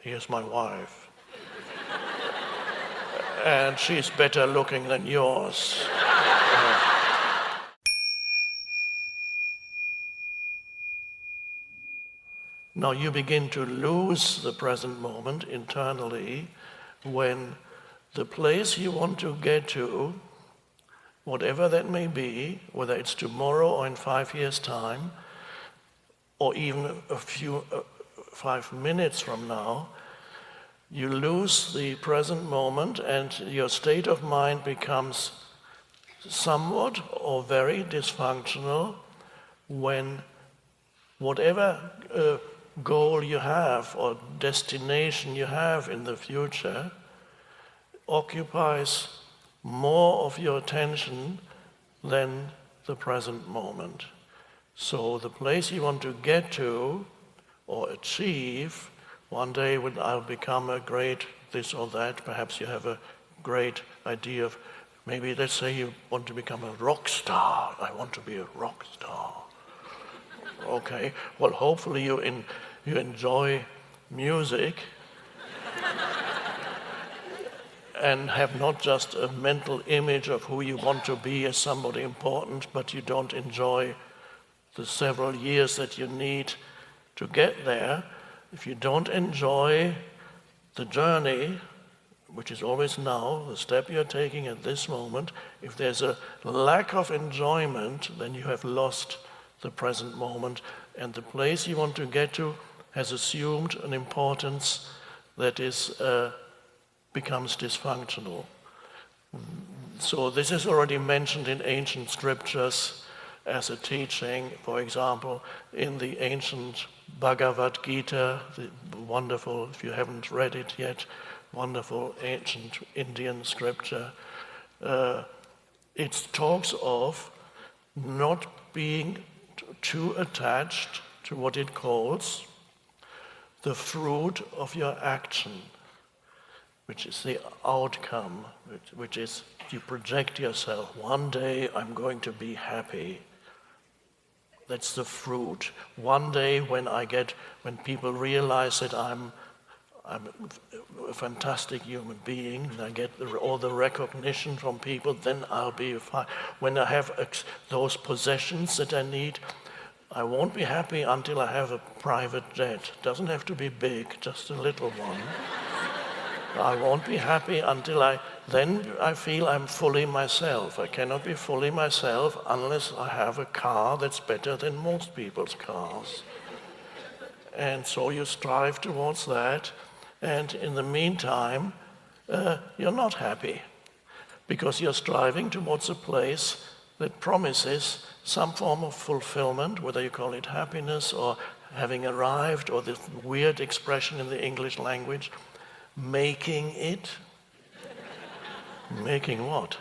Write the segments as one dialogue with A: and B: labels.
A: here's my wife. And she's better looking than yours. Now you begin to lose the present moment internally when the place you want to get to, whatever that may be, whether it's tomorrow or in 5 years' time, or even 5 minutes from now, you lose the present moment and your state of mind becomes somewhat or very dysfunctional when whatever goal you have or destination you have in the future occupies more of your attention than the present moment. So the place you want to get to or achieve, one day when I'll become a great this or that, perhaps you have a great idea of, maybe let's say you want to become a rock star. I want to be a rock star. Okay, well hopefully you enjoy music and have not just a mental image of who you want to be as somebody important, but you don't enjoy the several years that you need to get there. If you don't enjoy the journey, which is always now, the step you're taking at this moment, if there's a lack of enjoyment, then you have lost the present moment, and the place you want to get to has assumed an importance that is becomes dysfunctional. So this is already mentioned in ancient scriptures as a teaching. For example, in the ancient Bhagavad Gita, the wonderful, if you haven't read it yet, wonderful ancient Indian scripture, it talks of not being too attached to what it calls the fruit of your action, which is the outcome, which is you project yourself, one day I'm going to be happy. That's the fruit. One day when people realize that I'm a fantastic human being, and I get all the recognition from people, then I'll be fine. When I have those possessions that I need, I won't be happy until I have a private jet. Doesn't have to be big, just a little one. I won't be happy until then I feel I'm fully myself. I cannot be fully myself unless I have a car that's better than most people's cars. And so you strive towards that, and in the meantime, you're not happy because you're striving towards a place that promises some form of fulfillment, whether you call it happiness or having arrived, or this weird expression in the English language, making it. Making what?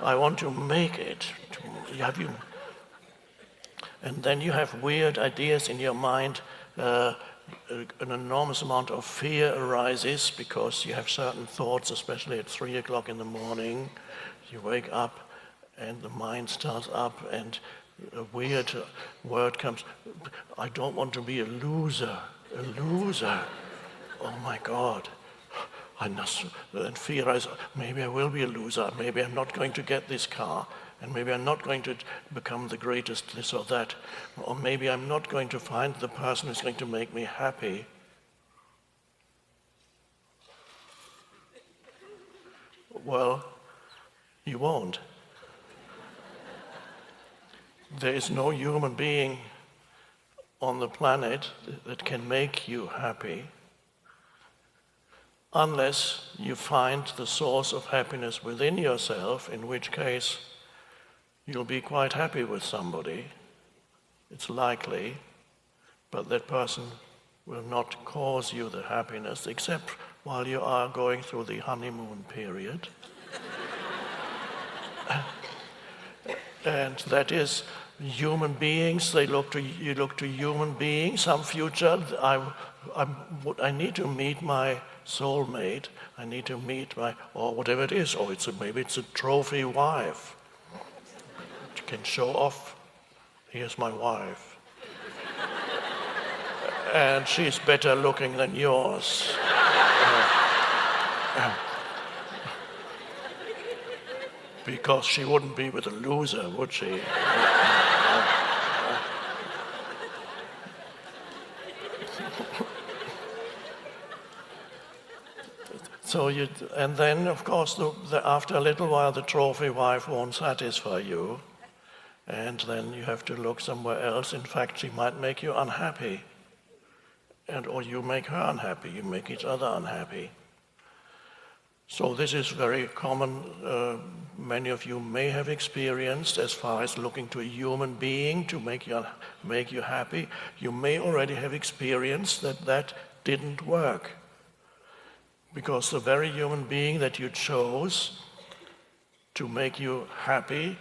A: I want to make it. And then you have weird ideas in your mind. An enormous amount of fear arises because you have certain thoughts, especially at 3 o'clock in the morning. You wake up and the mind starts up and a weird word comes. I don't want to be a loser. A loser. Oh my God. And fear is, maybe I will be a loser. Maybe I'm not going to get this car. And maybe I'm not going to become the greatest this or that. Or maybe I'm not going to find the person who's going to make me happy. Well, you won't. There is no human being on the planet that can make you happy unless you find the source of happiness within yourself, in which case you'll be quite happy with somebody. It's likely, but that person will not cause you the happiness except while you are going through the honeymoon period. And that is human beings. You look to human beings. Some future, I need to meet my soulmate. I need to meet or whatever it is. Or maybe it's a trophy wife. You can show off. Here's my wife. and she's better looking than yours. Because she wouldn't be with a loser, would she? And then, of course, after a little while, the trophy wife won't satisfy you, and then you have to look somewhere else. In fact, she might make you unhappy, or you make her unhappy. You make each other unhappy. So this is very common. Many of you may have experienced as far as looking to a human being to make you happy. You may already have experienced that didn't work. Because the very human being that you chose to make you happy,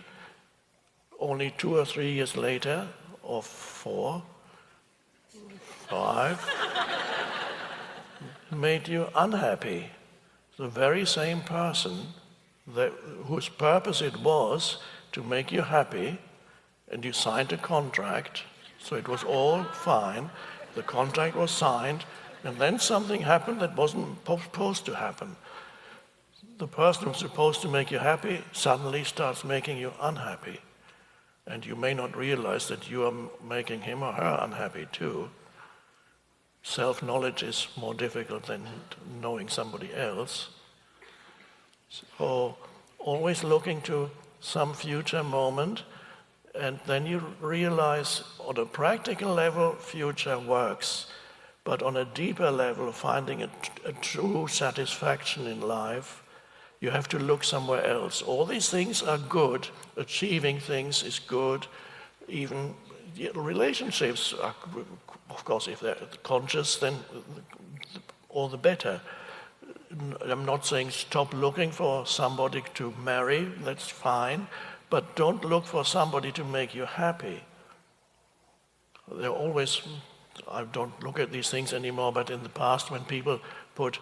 A: only 2 or 3 years later, or 4, 5, made you unhappy. The very same person whose purpose it was to make you happy, and you signed a contract, so it was all fine. The contract was signed, and then something happened that wasn't supposed to happen. The person who's supposed to make you happy suddenly starts making you unhappy. And you may not realize that you are making him or her unhappy too. Self-knowledge is more difficult than knowing somebody else. So always looking to some future moment, and then you realize on a practical level, future works. But on a deeper level, finding a true satisfaction in life, you have to look somewhere else. All these things are good. Achieving things is good. Even relationships are, of course, if they're conscious, then all the better. I'm not saying stop looking for somebody to marry, that's fine, but don't look for somebody to make you happy. They're always... I don't look at these things anymore, but in the past when people put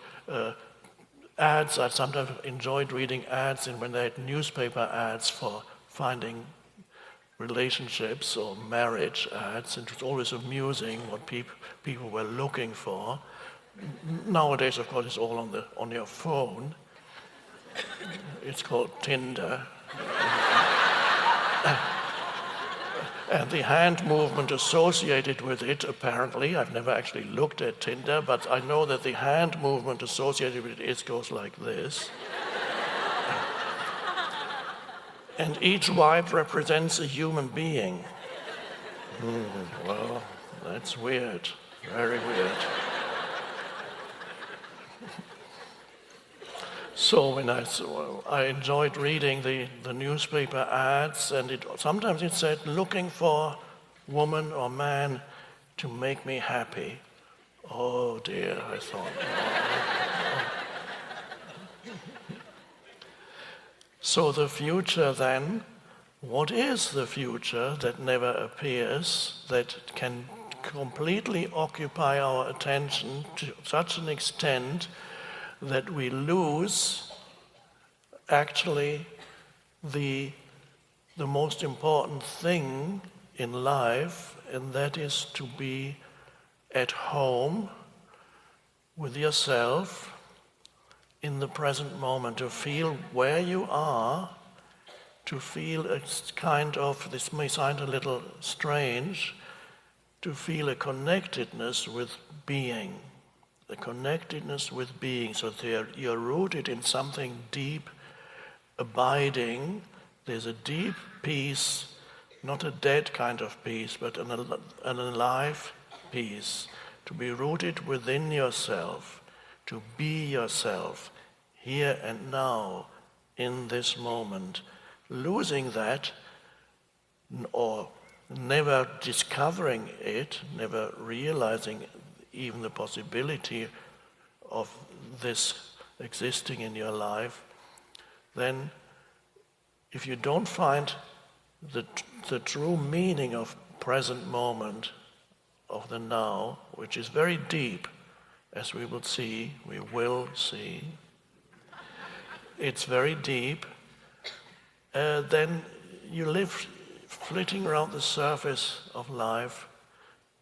A: ads, I sometimes enjoyed reading ads, and when they had newspaper ads for finding relationships or marriage ads, and it was always amusing what people were looking for. Nowadays, of course, it's all on your phone. It's called Tinder. And the hand movement associated with it, apparently, I've never actually looked at Tinder, but I know that the hand movement associated with it goes like this. And each wife represents a human being. Well, that's weird, very weird. So when I enjoyed reading the newspaper ads, and sometimes it said, looking for woman or man to make me happy. Oh dear, I thought. So the future then, what is the future that never appears, that can completely occupy our attention to such an extent that we lose actually the most important thing in life, and that is to be at home with yourself in the present moment, to feel where you are, to feel a kind of, this may sound a little strange, to feel a connectedness with being. The connectedness with being, so that you're rooted in something deep, abiding. There's a deep peace, not a dead kind of peace, but an alive peace. To be rooted within yourself, to be yourself, here and now, in this moment. Losing that, or never discovering it, never realizing even the possibility of this existing in your life, then if you don't find the true meaning of present moment, of the now, which is very deep, as we will see, it's very deep, then you live flitting around the surface of life.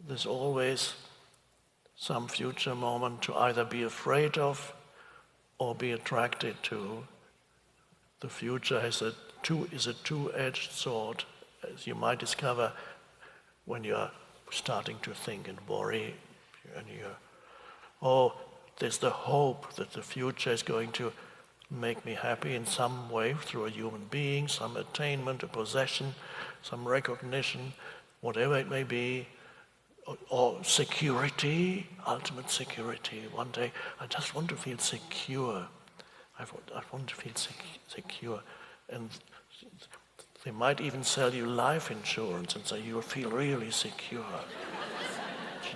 A: There's always some future moment to either be afraid of or be attracted to. The future is a two-edged sword, as you might discover when you're starting to think and worry, and there's the hope that the future is going to make me happy in some way through a human being, some attainment, a possession, some recognition, whatever it may be, or security, ultimate security. One day, I just want to feel secure. I want to feel secure. And they might even sell you life insurance and say you'll feel really secure.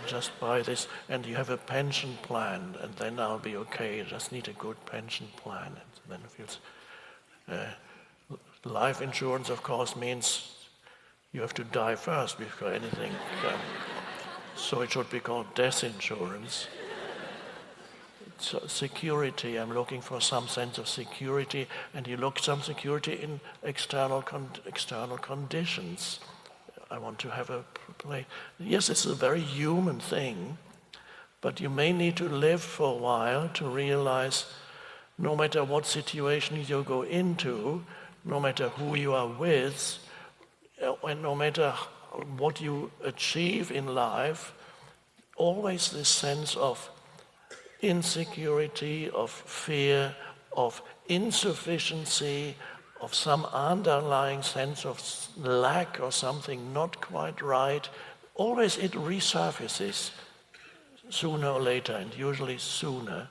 A: Just buy this, and you have a pension plan, and then I'll be okay. You just need a good pension plan, and then it feels. Life insurance, of course, means you have to die first before anything. So it should be called death insurance. So security, I'm looking for some sense of security, and you look some security in external conditions. I want to have a place. Yes, it's a very human thing, but you may need to live for a while to realize no matter what situation you go into, no matter who you are with, and no matter what you achieve in life, always this sense of insecurity, of fear, of insufficiency, of some underlying sense of lack or something not quite right, always it resurfaces sooner or later, and usually sooner.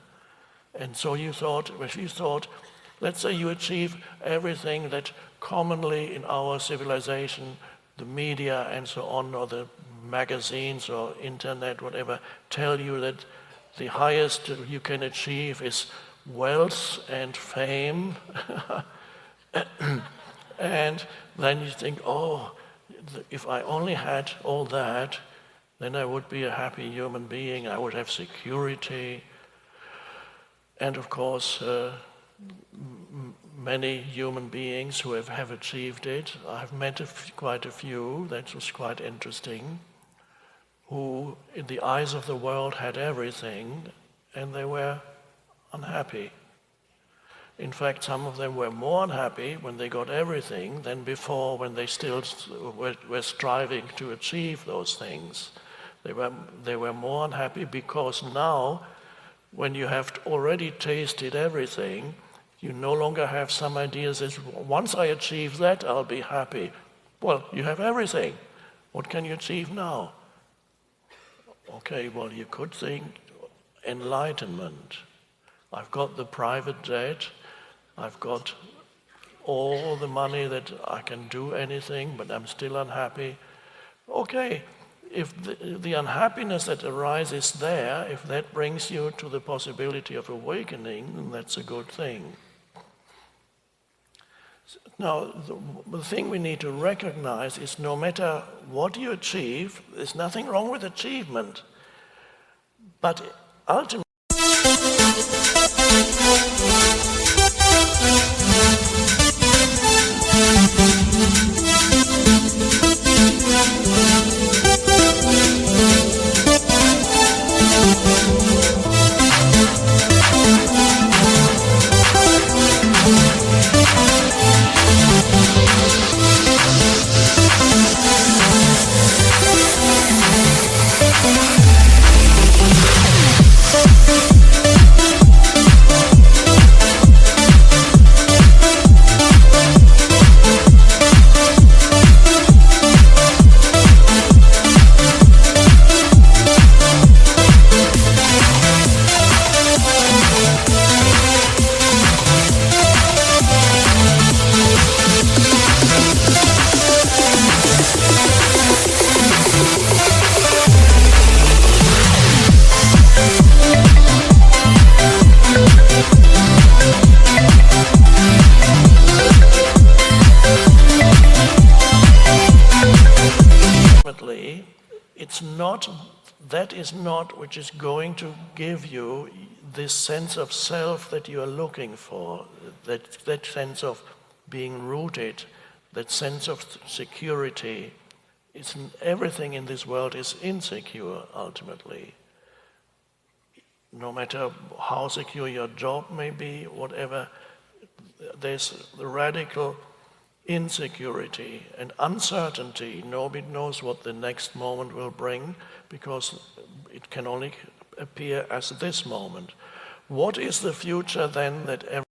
A: And so if you thought, let's say you achieve everything that commonly in our civilization, the media and so on, or the magazines or internet, whatever, tell you that the highest you can achieve is wealth and fame, and then you think, if I only had all that, then I would be a happy human being, I would have security. And of course, many human beings who have achieved it, I've met quite a few, that was quite interesting, who in the eyes of the world had everything, and they were unhappy. In fact, some of them were more unhappy when they got everything than before, when they still were striving to achieve those things. They were more unhappy because now, when you have already tasted everything, you no longer have some ideas that once I achieve that, I'll be happy. Well, you have everything. What can you achieve now? Okay, well, you could think enlightenment. I've got the private jet. I've got all the money that I can do anything, but I'm still unhappy. Okay, if the unhappiness that arises there, if that brings you to the possibility of awakening, then that's a good thing. Now, the thing we need to recognize is no matter what you achieve, there's nothing wrong with achievement. But ultimately, that is not which is going to give you this sense of self that you are looking for, that sense of being rooted, that sense of security. Everything in this world is insecure, ultimately. no matter how secure your job may be, whatever, there's the radical insecurity and uncertainty. Nobody knows what the next moment will bring because it can only appear as this moment. What is the future then that everybody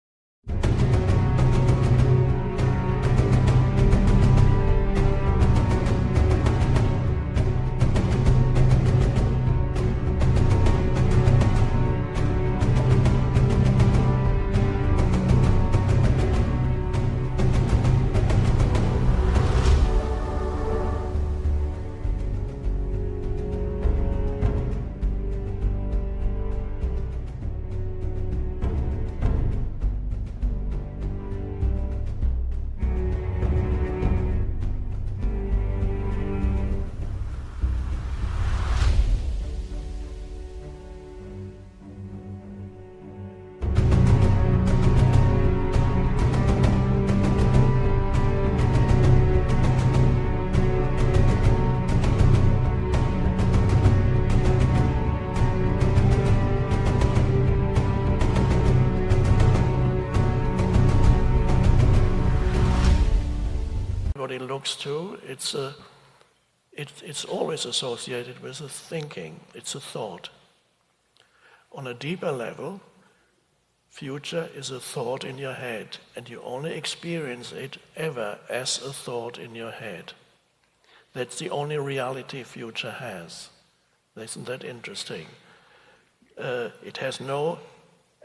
A: looks to, it's always associated with a thinking, it's a thought. On a deeper level, future is a thought in your head, and you only experience it ever as a thought in your head. That's the only reality future has. Isn't that interesting? It has no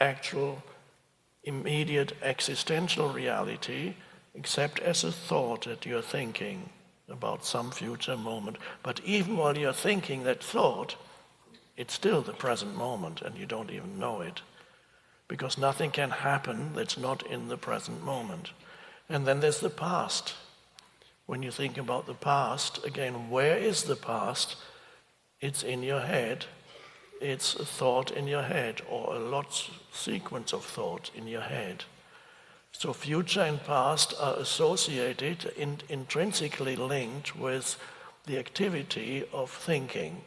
A: actual, immediate existential reality, except as a thought that you're thinking about some future moment. But even while you're thinking that thought, it's still the present moment, and you don't even know it. Because nothing can happen that's not in the present moment. And then there's the past. When you think about the past, again, where is the past? It's in your head. It's a thought in your head, or a sequence of thought in your head. So future and past are associated, intrinsically linked with the activity of thinking.